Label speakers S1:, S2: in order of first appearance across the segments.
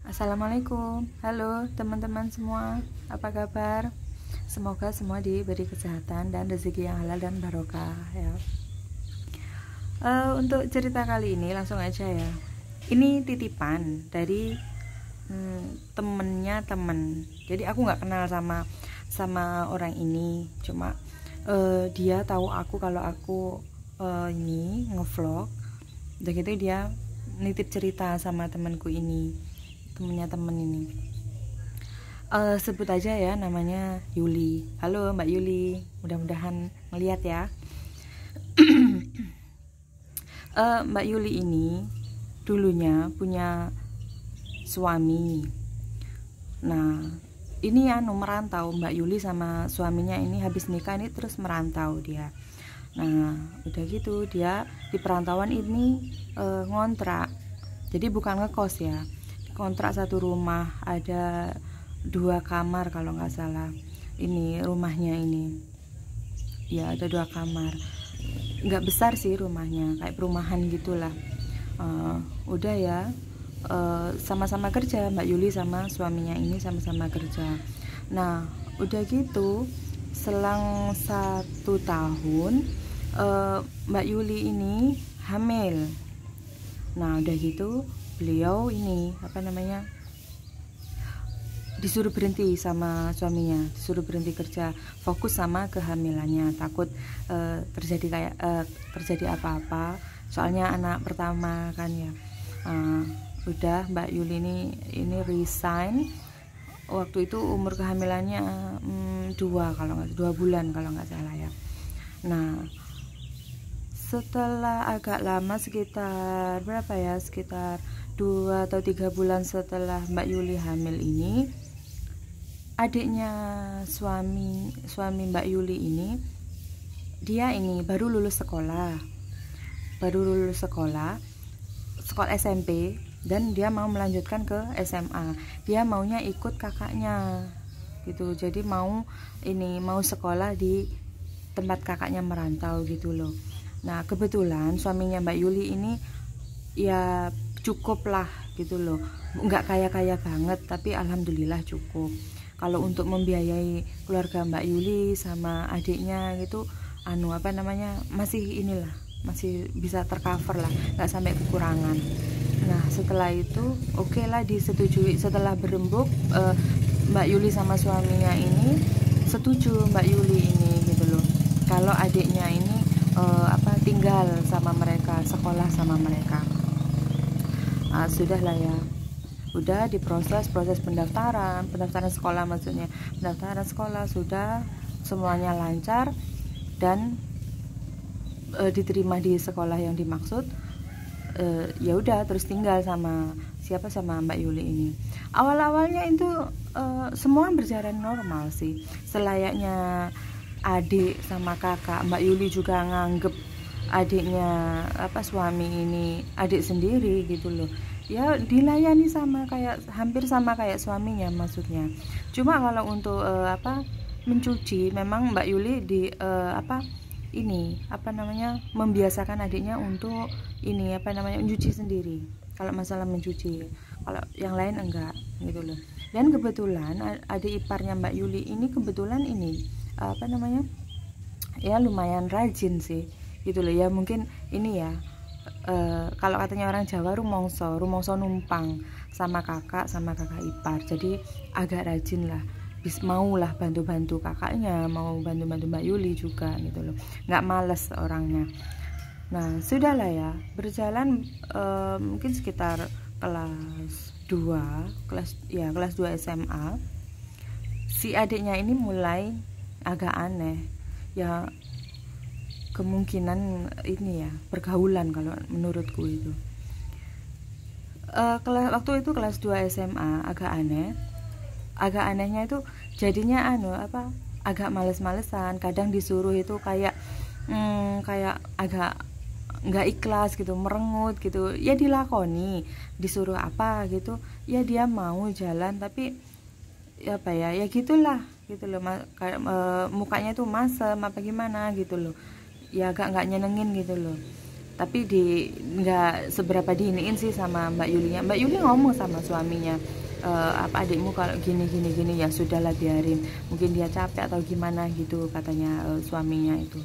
S1: Assalamualaikum, halo teman-teman semua, apa kabar? Semoga semua diberi kesehatan dan rezeki yang halal dan barokah ya. Untuk cerita kali ini langsung aja ya. Ini titipan dari temennya temen. Jadi aku nggak kenal sama orang ini, cuma dia tahu aku kalau aku ini ngevlog. Dan gitu dia nitip cerita sama temanku ini, temennya temen ini. Sebut aja ya namanya Yuli. Halo Mbak Yuli, mudah-mudahan ngeliat ya. Mbak Yuli ini dulunya punya suami. Nah ini merantau. Mbak Yuli sama suaminya ini habis nikah ini terus merantau dia. Nah udah gitu dia di perantauan ini ngontrak. Jadi bukan ngekos ya, kontrak satu rumah, ada 2 kamar kalau nggak salah. Ini rumahnya ini ya, ada 2 kamar, nggak besar sih rumahnya, kayak perumahan gitulah. Udah ya, sama-sama kerja. Mbak Yuli sama suaminya ini sama-sama kerja. Nah udah gitu selang 1 tahun Mbak Yuli ini hamil. Nah udah gitu beliau ini disuruh berhenti sama suaminya, disuruh berhenti kerja, fokus sama kehamilannya, takut terjadi apa-apa, soalnya anak pertama kan ya. Udah Mbak Yuli ini resign. Waktu itu umur kehamilannya 2 bulan kalau nggak salah ya. Nah setelah agak lama, sekitar 2 atau 3 bulan setelah Mbak Yuli hamil ini, adiknya suami Mbak Yuli ini, dia ini baru lulus sekolah SMP, dan dia mau melanjutkan ke SMA. Dia maunya ikut kakaknya gitu, jadi mau sekolah di tempat kakaknya merantau gitu loh. Nah kebetulan suaminya Mbak Yuli ini ya cukup lah gitu loh, nggak kaya banget, tapi alhamdulillah cukup. Kalau untuk membiayai keluarga Mbak Yuli sama adiknya gitu, masih bisa tercover lah, nggak sampai kekurangan. Nah setelah itu oke lah, disetujui. Setelah berembuk, Mbak Yuli sama suaminya ini setuju, Mbak Yuli ini gitu loh, kalau adiknya ini tinggal sama mereka, sekolah sama mereka. Sudah lah ya, udah diproses pendaftaran sekolah, maksudnya pendaftaran sekolah sudah semuanya lancar dan diterima di sekolah yang dimaksud. Ya udah terus tinggal sama Mbak Yuli ini. Awalnya itu semua berjalan normal sih, selayaknya adik sama kakak. Mbak Yuli juga nganggep adiknya suami ini adik sendiri gitu loh, ya dilayani hampir sama kayak suaminya maksudnya. Cuma kalau untuk mencuci, memang Mbak Yuli membiasakan adiknya untuk mencuci sendiri. Kalau masalah mencuci, kalau yang lain enggak gitu loh. Dan kebetulan adik iparnya Mbak Yuli ini kebetulan ya lumayan rajin sih gitu loh ya. Mungkin ini ya, kalau katanya orang Jawa, rumongso numpang sama kakak ipar, jadi agak rajin lah, mau lah bantu kakaknya, mau bantu Mbak Yuli juga gitu loh, nggak males orangnya. Nah sudah lah ya, berjalan mungkin sekitar kelas 2 SMA, si adiknya ini mulai agak aneh ya, kemungkinan ini ya pergaulan kalau menurutku itu. Waktu itu kelas 2 SMA agak anehnya itu jadinya agak males-malesan. Kadang disuruh itu kayak agak nggak ikhlas gitu, merengut gitu ya, dilakoni. Disuruh apa gitu ya dia mau jalan, tapi ya gitulah gitu loh, mukanya tuh masem apa gimana gitu loh, ya agak nggak nyenengin gitu loh. tapi nggak seberapa diiniin sih sama Mbak Yulinya. Mbak Yuli ngomong sama suaminya, apa adikmu kalau gini ya sudahlah biarin, mungkin dia capek atau gimana gitu katanya suaminya itu.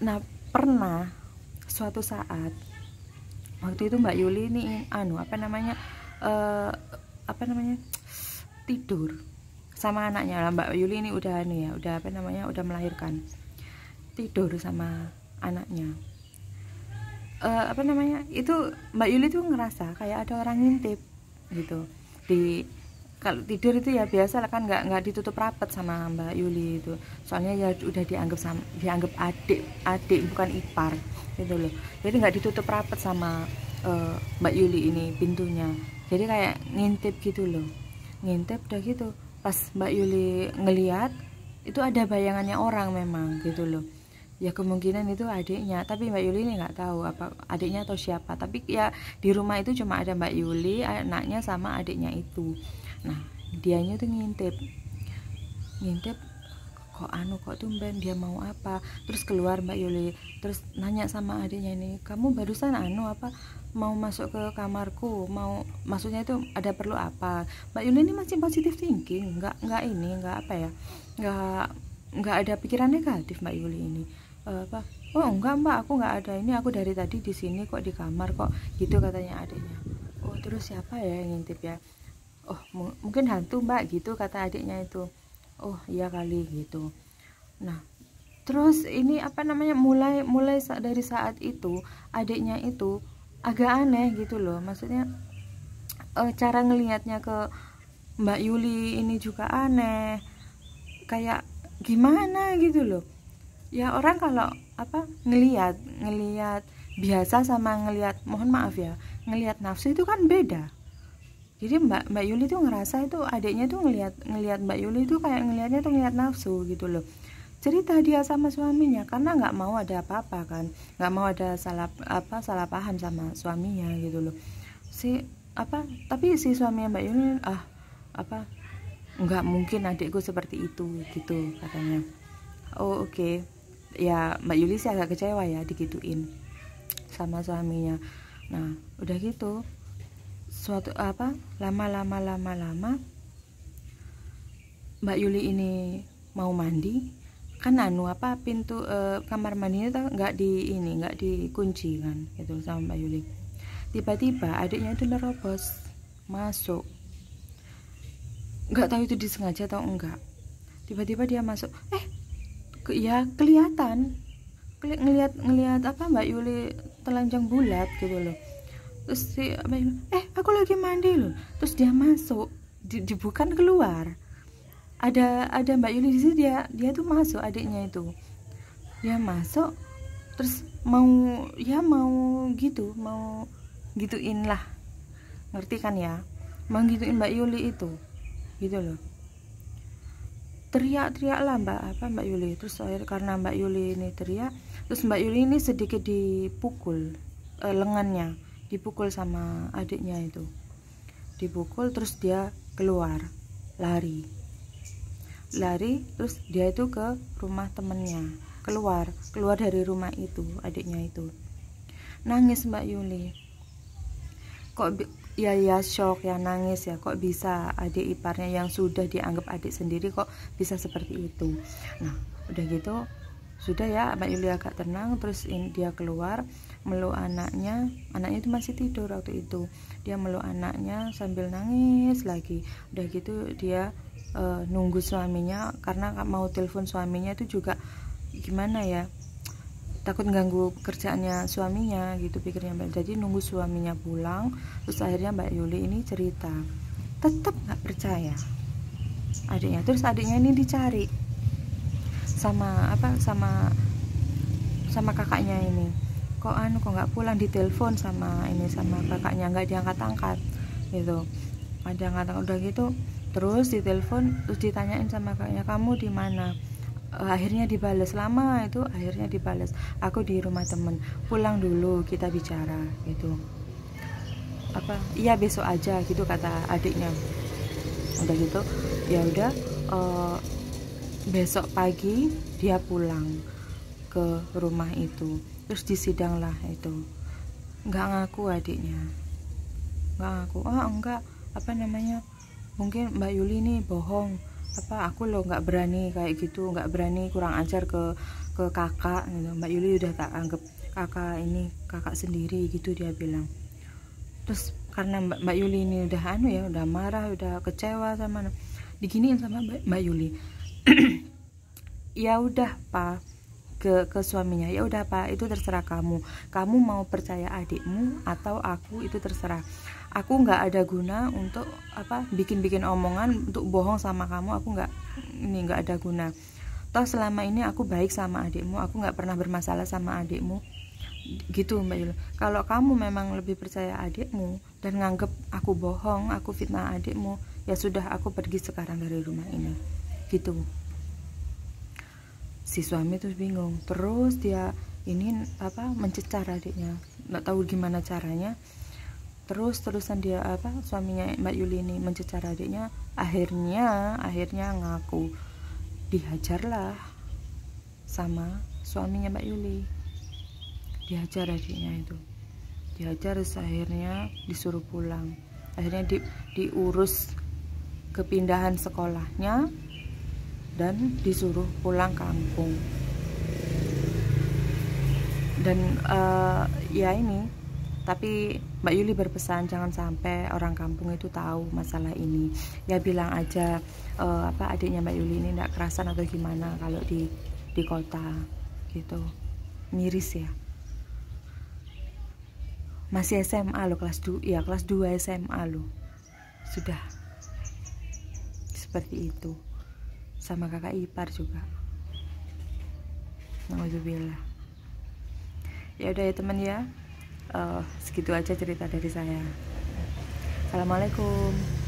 S1: Nah pernah suatu saat waktu itu Mbak Yuli ini tidur sama anaknya lah. Mbak Yuli ini udah udah melahirkan, tidur sama anaknya. Itu Mbak Yuli tuh ngerasa kayak ada orang ngintip gitu. Kalau tidur itu ya biasa kan nggak ditutup rapat sama Mbak Yuli itu, soalnya ya udah dianggap adik bukan ipar gitu loh. Jadi nggak ditutup rapat sama Mbak Yuli ini pintunya, jadi kayak ngintip gitu loh, ngintip udah gitu. Pas Mbak Yuli ngeliat itu ada bayangannya orang memang gitu loh. Ya kemungkinan itu adiknya, tapi Mbak Yuli ini nggak tahu apa adiknya atau siapa. Tapi ya di rumah itu cuma ada Mbak Yuli, anaknya sama adiknya itu. Nah dianya tuh ngintip kok tumben dia mau apa. Terus keluar Mbak Yuli, terus nanya sama adiknya ini, kamu barusan mau masuk ke kamarku, maksudnya itu ada perlu apa? Mbak Yuli ini masih positif thinking, nggak ada pikiran negatif Mbak Yuli ini. Oh enggak Mbak, aku nggak ada ini, aku dari tadi di sini kok, di kamar kok gitu katanya adiknya. Oh terus siapa ya yang ngintip ya? Oh mungkin hantu Mbak gitu kata adiknya itu. Oh iya kali gitu. Nah terus ini mulai dari saat itu adiknya itu agak aneh gitu loh, maksudnya cara ngelihatnya ke Mbak Yuli ini juga aneh, kayak gimana gitu loh. Ya orang kalau ngelihat biasa sama ngelihat, mohon maaf ya, ngelihat nafsu itu kan beda. Jadi Mbak Yuli tuh ngerasa itu adiknya tuh ngelihat Mbak Yuli tuh kayak ngelihatnya tuh ngelihat nafsu gitu loh. Cerita dia sama suaminya karena nggak mau ada apa-apa kan, nggak mau ada salah paham sama suaminya gitu loh. Tapi si suaminya Mbak Yuli nggak mungkin adikku seperti itu gitu katanya. Oh oke. Ya Mbak Yuli sih agak kecewa ya digituin sama suaminya. Nah udah gitu suatu lama Mbak Yuli ini mau mandi kan pintu kamar mandinya tuh nggak dikunci kan gitu sama Mbak Yuli. Tiba-tiba adiknya itu nerobos masuk, nggak tahu itu disengaja atau enggak. Tiba-tiba dia masuk, ya kelihatan ngelihat Mbak Yuli telanjang bulat gitu loh. Terus si Mbak Yuli, aku lagi mandi loh. Terus dia masuk, bukan keluar. Ada Mbak Yuli di sini, dia tuh masuk, adiknya itu dia masuk, terus mau gituin lah, ngerti kan ya, mau gituin Mbak Yuli itu gitu loh. Teriak-teriak lah Mbak Yuli. Terus karena Mbak Yuli ini teriak, terus Mbak Yuli ini sedikit dipukul, lengannya dipukul sama adiknya itu, dipukul. Terus dia keluar lari, terus dia itu ke rumah temennya, keluar dari rumah itu, adiknya itu nangis Mbak Yuli. Kok ya shock ya, nangis ya, kok bisa adik iparnya yang sudah dianggap adik sendiri kok bisa seperti itu. Nah udah gitu sudah ya, Mbak Yuli agak tenang. Terus dia keluar meluk anaknya itu masih tidur waktu itu. Dia meluk anaknya sambil nangis lagi. Udah gitu dia nunggu suaminya, karena mau telepon suaminya itu juga gimana ya, takut ganggu kerjaannya suaminya gitu pikirnya Mbak. Jadi nunggu suaminya pulang. Terus akhirnya Mbak Yuli ini cerita, tetap nggak percaya adiknya. Terus adiknya ini dicari sama kakaknya ini, kok nggak pulang, ditelepon sama kakaknya, nggak diangkat-angkat gitu, udah gitu. Terus ditelepon, terus ditanyain sama kakaknya, kamu di mana? Akhirnya dibalas, lama itu akhirnya dibalas, aku di rumah temen, pulang dulu kita bicara gitu. Iya besok aja gitu kata adiknya. Udah gitu ya udah, besok pagi dia pulang. ke rumah itu. Terus disidang lah itu, nggak ngaku adiknya, nggak ngaku. Enggak, apa namanya, mungkin Mbak Yuli ini bohong, aku loh nggak berani kayak gitu, nggak berani, kurang ajar ke kakak gitu. Mbak Yuli udah tak anggap kakak ini kakak sendiri gitu dia bilang. Terus karena Mbak Yuli ini udah udah marah, udah kecewa sama diginiin sama Mbak Yuli. Ya udah Pak, ke suaminya, ya udah Pak, itu terserah kamu mau percaya adikmu atau aku, itu terserah. Aku nggak ada guna untuk bikin omongan untuk bohong sama kamu. Aku nggak ada guna. Toh selama ini aku baik sama adikmu, aku nggak pernah bermasalah sama adikmu gitu Mbak Yuli. Kalau kamu memang lebih percaya adikmu dan nganggep aku bohong, aku fitnah adikmu, ya sudah, aku pergi sekarang dari rumah ini gitu. Si suami tuh bingung, terus dia ini mencecar adiknya, nggak tahu gimana caranya. Terusan dia suaminya Mbak Yuli ini mencecar adiknya. Akhirnya ngaku, dihajarlah sama suaminya Mbak Yuli, dihajar adiknya itu, dihajar. Akhirnya disuruh pulang, akhirnya diurus kepindahan sekolahnya dan disuruh pulang kampung. Dan ya ini, tapi Mbak Yuli berpesan jangan sampai orang kampung itu tahu masalah ini. Ya bilang aja adiknya Mbak Yuli ini tidak kerasan atau gimana kalau di kota gitu. Miris ya. Masih SMA loh, kelas 2 SMA loh. Sudah seperti itu. Sama kakak ipar juga. Alhamdulillah. Ya udah ya teman ya. Segitu aja cerita dari saya. Assalamualaikum.